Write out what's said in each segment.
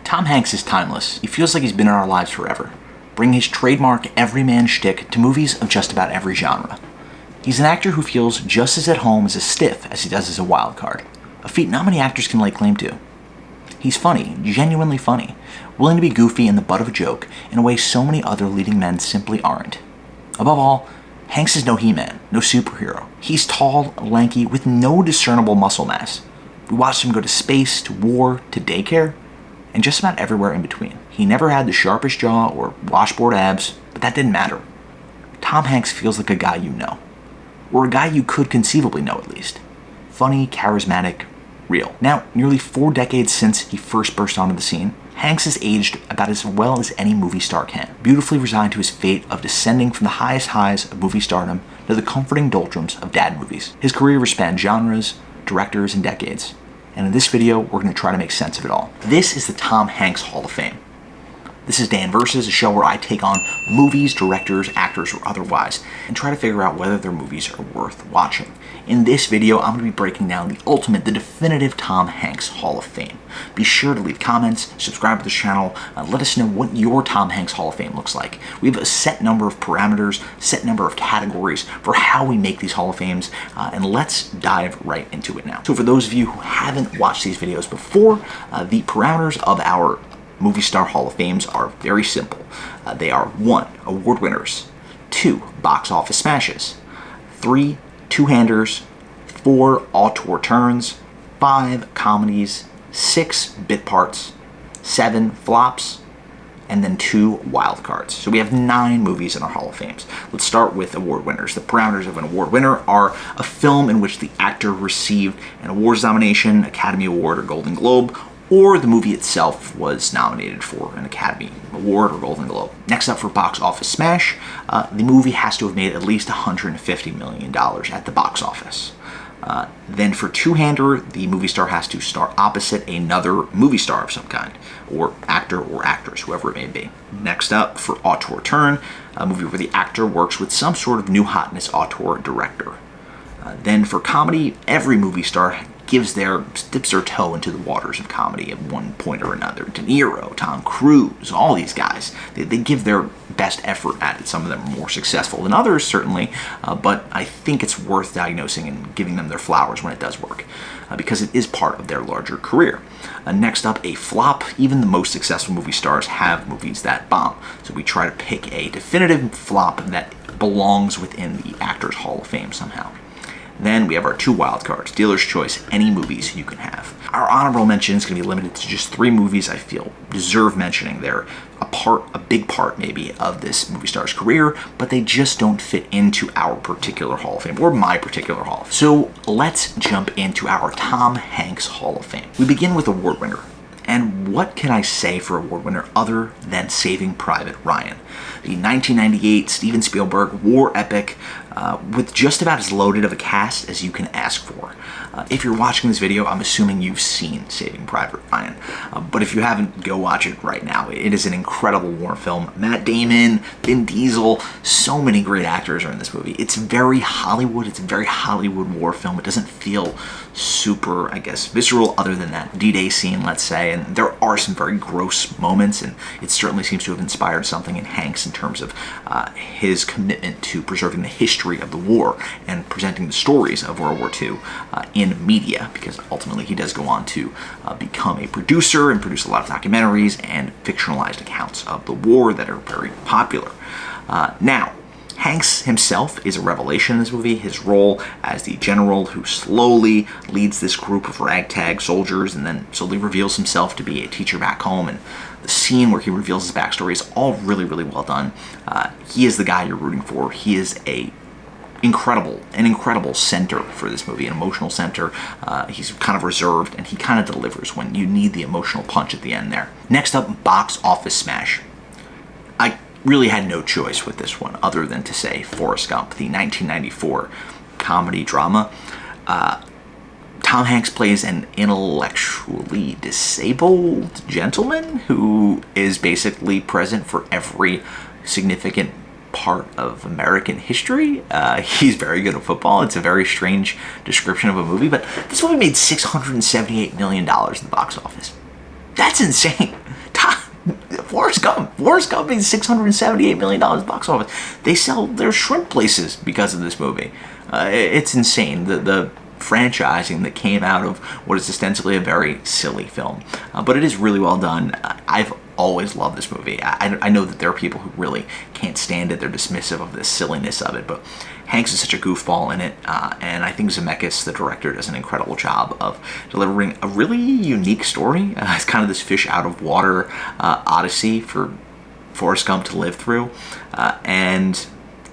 Tom Hanks is timeless. He feels like he's been in our lives forever, bringing his trademark everyman shtick to movies of just about every genre. He's an actor who feels just as at home as a stiff as he does as a wild card, a feat not many actors can lay claim to. He's funny, genuinely funny, willing to be goofy and the butt of a joke in a way so many other leading men simply aren't. Above all, Hanks is no He-Man, no superhero. He's tall, lanky, with no discernible muscle mass. We watched him go to space, to war, to daycare, and just about everywhere in between. He never had the sharpest jaw or washboard abs, but that didn't matter. Tom Hanks feels like a guy you know. Or a guy you could conceivably know, at least. Funny, charismatic, real. Now, nearly 4 decades since he first burst onto the scene, Hanks has aged about as well as any movie star can, beautifully resigned to his fate of descending from the highest highs of movie stardom to the comforting doldrums of dad movies. His career has spanned genres, directors, and decades, and in this video, we're going to try to make sense of it all. This is the Tom Hanks Hall of Fame. This is Dan Versus, a show where I take on movies, directors, actors, or otherwise, and try to figure out whether their movies are worth watching. In this video, I'm going to be breaking down the ultimate, the definitive Tom Hanks Hall of Fame. Be sure to leave comments, subscribe to this channel, let us know what your Tom Hanks Hall of Fame looks like. We have a set number of parameters, set number of categories for how we make these Hall of Fames, and let's dive right into it now. So for those of you who haven't watched these videos before, the parameters of our Movie Star Hall of Fames are very simple. They are 1. Award winners, 2. Box office smashes, 3. Two-handers, 4. Auteur turns, 5. Comedies, 6. Bit parts, 7. Flops, and then 2 wild cards. So we have 9 movies in our Hall of Fames. Let's start with award winners. The parameters of an award winner are a film in which the actor received an awards nomination, Academy Award, or Golden Globe, or the movie itself was nominated for an Academy Award or Golden Globe. Next up, for box office smash, the movie has to have made at least $150 million at the box office. Then for two-hander, the movie star has to star opposite another movie star of some kind, or actor or actress, whoever it may be. Next up, for auteur turn, a movie where the actor works with some sort of new hotness auteur director. Then for comedy, every movie star dips their toe into the waters of comedy at one point or another. De Niro, Tom Cruise, all these guys, they give their best effort at it. Some of them are more successful than others, certainly, but I think it's worth diagnosing and giving them their flowers when it does work, because it is part of their larger career. Next up, a flop. Even the most successful movie stars have movies that bomb, so we try to pick a definitive flop that belongs within the Actors Hall of Fame somehow. Then we have our 2 wild cards, dealer's choice, any movies you can have. Our honorable mention is going to be limited to just 3 movies I feel deserve mentioning. They're a big part maybe of this movie star's career, but they just don't fit into our particular Hall of Fame, or my particular Hall of Fame. So let's jump into our Tom Hanks Hall of Fame. We begin with award winner. And what can I say for award winner other than Saving Private Ryan? The 1998 Steven Spielberg war epic with just about as loaded of a cast as you can ask for. If you're watching this video, I'm assuming you've seen Saving Private Ryan. But if you haven't, go watch it right now. It is an incredible war film. Matt Damon, Vin Diesel, so many great actors are in this movie. It's very Hollywood. It's a very Hollywood war film. It doesn't feel super, I guess, visceral other than that D-Day scene, let's say. And there are some very gross moments, and it certainly seems to have inspired something in Hanks in terms of his commitment to preserving the history of the war and presenting the stories of World War II in media, because ultimately he does go on to become a producer and produce a lot of documentaries and fictionalized accounts of the war that are very popular. Now, Hanks himself is a revelation in this movie. His role as the general who slowly leads this group of ragtag soldiers and then slowly reveals himself to be a teacher back home, and the scene where he reveals his backstory is all really, really well done. He is the guy you're rooting for. He is an incredible center for this movie, an emotional center. He's kind of reserved, and he kind of delivers when you need the emotional punch at the end there. Next up, box office smash. I really had no choice with this one other than to say Forrest Gump, the 1994 comedy drama. Tom Hanks plays an intellectually disabled gentleman who is basically present for every significant part of American history. He's very good at football. It's a very strange description of a movie, but this movie made $678 million in the box office. That's insane. Forrest Gump. Forrest Gump made $678 million box office. They sell their shrimp places because of this movie. It's insane. The franchising that came out of what is ostensibly a very silly film. But it is really well done. I've always loved this movie. I know that there are people who really can't stand it. They're dismissive of the silliness of it, but Hanks is such a goofball in it, and I think Zemeckis, the director, does an incredible job of delivering a really unique story. It's kind of this fish out of water odyssey for Forrest Gump to live through, and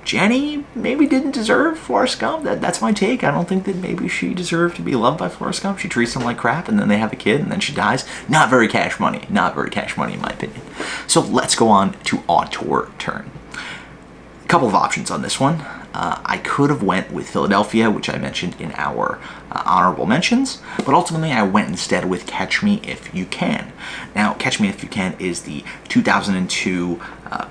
Jenny maybe didn't deserve Forrest Gump. That's my take. I don't think that maybe she deserved to be loved by Forrest Gump. She treats him like crap, and then they have a kid, and then she dies. Not very cash money. Not very cash money, in my opinion. So let's go on to Auteur Turn. A couple of options on this one. I could have went with Philadelphia, which I mentioned in our honorable mentions, but ultimately I went instead with Catch Me If You Can. Now, Catch Me If You Can is the 2002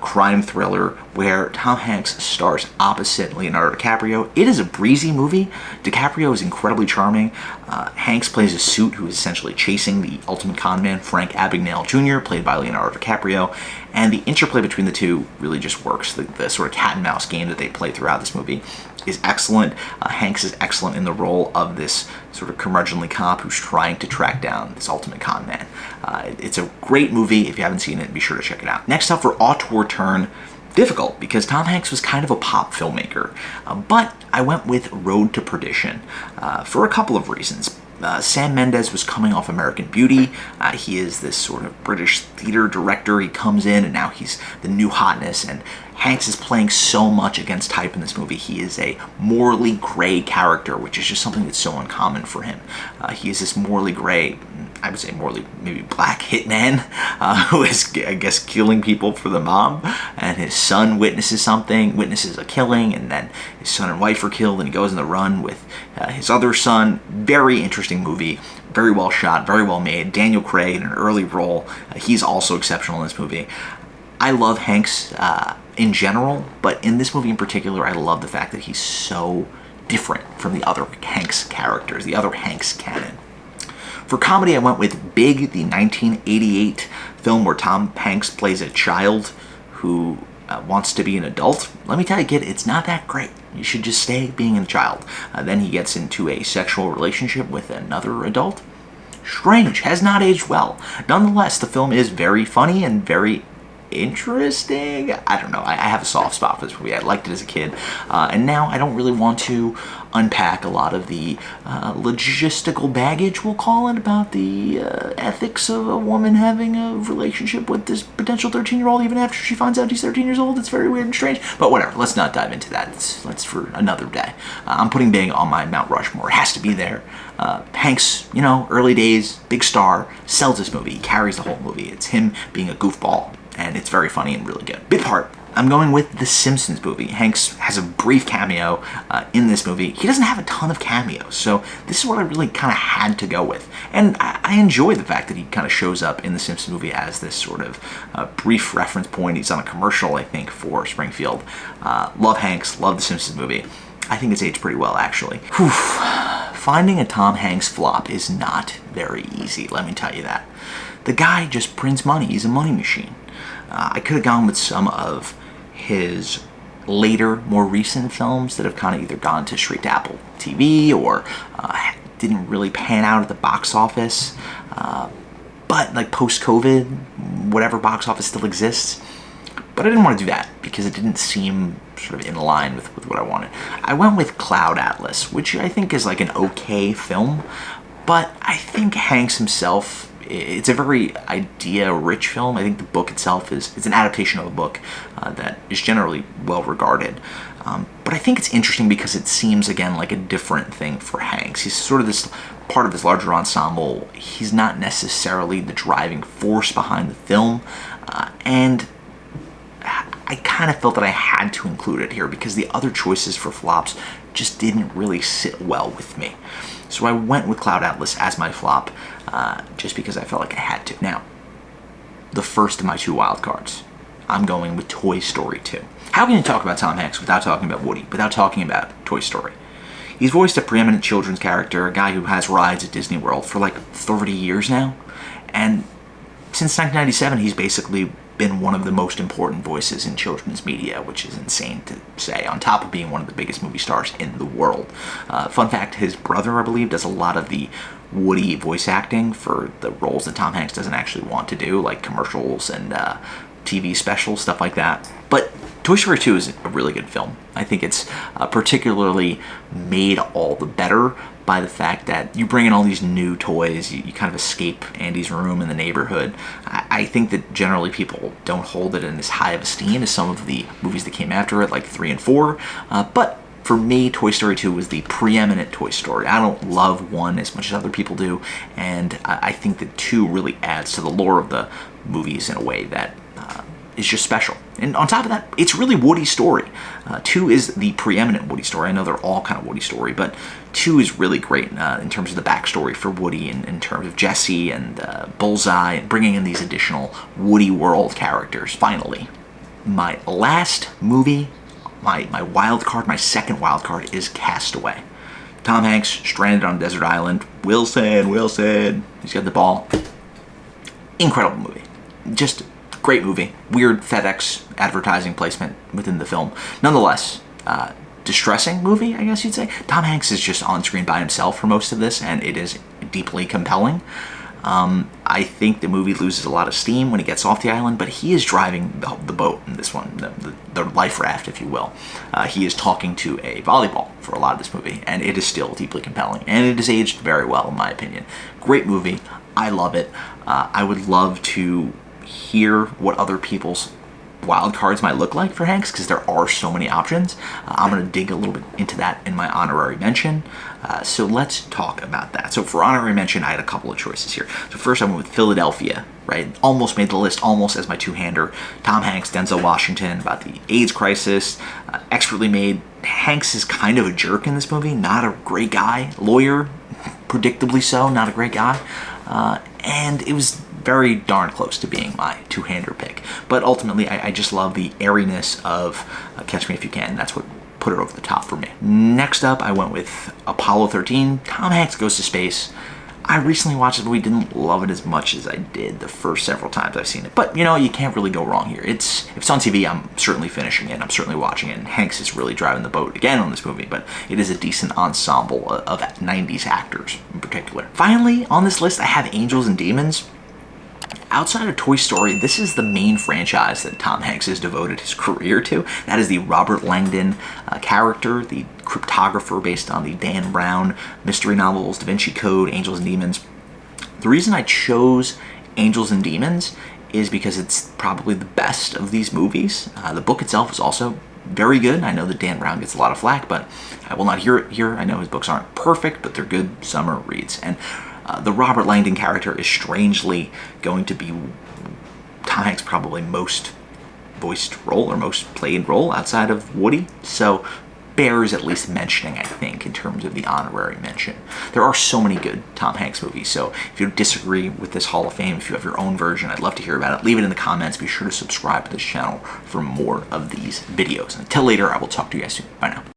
crime thriller where Tom Hanks stars opposite Leonardo DiCaprio. It is a breezy movie. DiCaprio is incredibly charming. Hanks plays a suit who is essentially chasing the ultimate con man, Frank Abagnale Jr., played by Leonardo DiCaprio, and the interplay between the two really just works. The sort of cat and mouse game that they play throughout this movie is excellent. Hanks is excellent in the role of this sort of curmudgeonly cop who's trying to track down this ultimate con man. It's a great movie. If you haven't seen it, be sure to check it out. Next up for Auteur Turn, difficult because Tom Hanks was kind of a pop filmmaker, but I went with Road to Perdition for a couple of reasons. Sam Mendes was coming off American Beauty. He is this sort of British theater director. He comes in and now he's the new hotness, and Hanks is playing so much against type in this movie. He is a morally gray character, which is just something that's so uncommon for him. He is this morally gray, I would say morally maybe black hitman who is, I guess, killing people for the mob, and his son witnesses a killing, and then his son and wife are killed, and he goes on the run with his other son. Very interesting movie. Very well shot, very well made. Daniel Craig in an early role. He's also exceptional in this movie. I love Hanks in general, but in this movie in particular, I love the fact that he's so different from the other Hanks characters, the other Hanks canon. For comedy, I went with Big, the 1988 film where Tom Hanks plays a child who wants to be an adult. Let me tell you, kid, it's not that great. You should just stay being a child. Then he gets into a sexual relationship with another adult. Strange, has not aged well. Nonetheless, the film is very funny and very interesting. I don't know. I have a soft spot for this movie. I liked it as a kid. And now I don't really want to unpack a lot of the logistical baggage, we'll call it, about the ethics of a woman having a relationship with this potential 13-year-old even after she finds out he's 13 years old. It's very weird and strange. But whatever. Let's not dive into that. That's for another day. I'm putting Bing on my Mount Rushmore. It has to be there. Hanks, early days, big star, sells this movie. He carries the whole movie. It's him being a goofball, and it's very funny and really good. Bit part, I'm going with The Simpsons movie. Hanks has a brief cameo in this movie. He doesn't have a ton of cameos, so this is what I really kind of had to go with. And I enjoy the fact that he kind of shows up in The Simpsons movie as this sort of brief reference point. He's on a commercial, I think, for Springfield. Love Hanks, love The Simpsons movie. I think it's aged pretty well, actually. Whew. Finding a Tom Hanks flop is not very easy, let me tell you that. The guy just prints money. He's a money machine. I could have gone with some of his later, more recent films that have kind of either gone to straight to Apple TV or didn't really pan out at the box office. But like post-COVID, whatever box office still exists. But I didn't want to do that because it didn't seem sort of in line with what I wanted. I went with Cloud Atlas, which I think is like an okay film. But I think Hanks himself, it's a very idea-rich film. I think the book itself it's an adaptation of a book that is generally well regarded. But I think it's interesting because it seems, again, like a different thing for Hanks. He's sort of this part of this larger ensemble. He's not necessarily the driving force behind the film. And I kind of felt that I had to include it here because the other choices for flops just didn't really sit well with me. So I went with Cloud Atlas as my flop, just because I felt like I had to. Now, the first of my two wild cards, I'm going with Toy Story 2. How can you talk about Tom Hanks without talking about Woody, without talking about Toy Story? He's voiced a preeminent children's character, a guy who has rides at Disney World for like 30 years now, and since 1997, he's basically been one of the most important voices in children's media, which is insane to say, on top of being one of the biggest movie stars in the world. Fun fact, his brother, I believe, does a lot of the Woody voice acting for the roles that Tom Hanks doesn't actually want to do, like commercials and TV specials, stuff like that. But Toy Story 2 is a really good film. I think it's particularly made all the better by the fact that you bring in all these new toys, you kind of escape Andy's room in the neighborhood. I think that generally people don't hold it in as high of esteem as some of the movies that came after it, like 3 and 4. But for me, Toy Story 2 was the preeminent Toy Story. I don't love 1 as much as other people do, and I think that 2 really adds to the lore of the movies in a way that is just special. And on top of that, it's really Woody's story. 2 is the preeminent Woody story. I know they're all kind of Woody story, but 2 is really great in terms of the backstory for Woody, and in terms of Jessie and Bullseye, and bringing in these additional Woody World characters, finally. My last movie, my wild card, my second wild card, is Castaway. Tom Hanks, stranded on a desert island. Wilson, he's got the ball. Incredible movie. Just great movie. Weird FedEx advertising placement within the film. Nonetheless, distressing movie, I guess you'd say. Tom Hanks is just on screen by himself for most of this, and it is deeply compelling. I think the movie loses a lot of steam when he gets off the island, but he is driving the boat in this one, the life raft, if you will. He is talking to a volleyball for a lot of this movie, and it is still deeply compelling, and it is aged very well, in my opinion. Great movie. I love it. I would love to hear what other people's wild cards might look like for Hanks, because there are so many options. I'm going to dig a little bit into that in my honorary mention. So let's talk about that. So for honorary mention, I had a couple of choices here. So first I went with Philadelphia, right? Almost made the list, almost as my two-hander. Tom Hanks, Denzel Washington, about the AIDS crisis, expertly made. Hanks is kind of a jerk in this movie, not a great guy. Lawyer, predictably so, not a great guy. And it was very darn close to being my two-hander pick. But ultimately, I just love the airiness of Catch Me If You Can. That's what put it over the top for me. Next up, I went with Apollo 13. Tom Hanks Goes to Space. I recently watched this movie, didn't love it as much as I did the first several times I've seen it. But, you know, you can't really go wrong here. If it's on TV, I'm certainly finishing it. I'm certainly watching it. And Hanks is really driving the boat again on this movie. But it is a decent ensemble of 90s actors in particular. Finally, on this list, I have Angels and Demons. Outside of Toy Story, this is the main franchise that Tom Hanks has devoted his career to. That is the Robert Langdon character, the cryptographer based on the Dan Brown mystery novels, Da Vinci Code, Angels and Demons. The reason I chose Angels and Demons is because it's probably the best of these movies. The book itself is also very good. I know that Dan Brown gets a lot of flack, but I will not hear it here. I know his books aren't perfect, but they're good summer reads. And the Robert Langdon character is strangely going to be Tom Hanks' probably most voiced role or most played role outside of Woody. So bears at least mentioning, I think, in terms of the honorary mention. There are so many good Tom Hanks movies, so if you disagree with this Hall of Fame, if you have your own version, I'd love to hear about it. Leave it in the comments. Be sure to subscribe to this channel for more of these videos. Until later, I will talk to you guys soon. Bye now.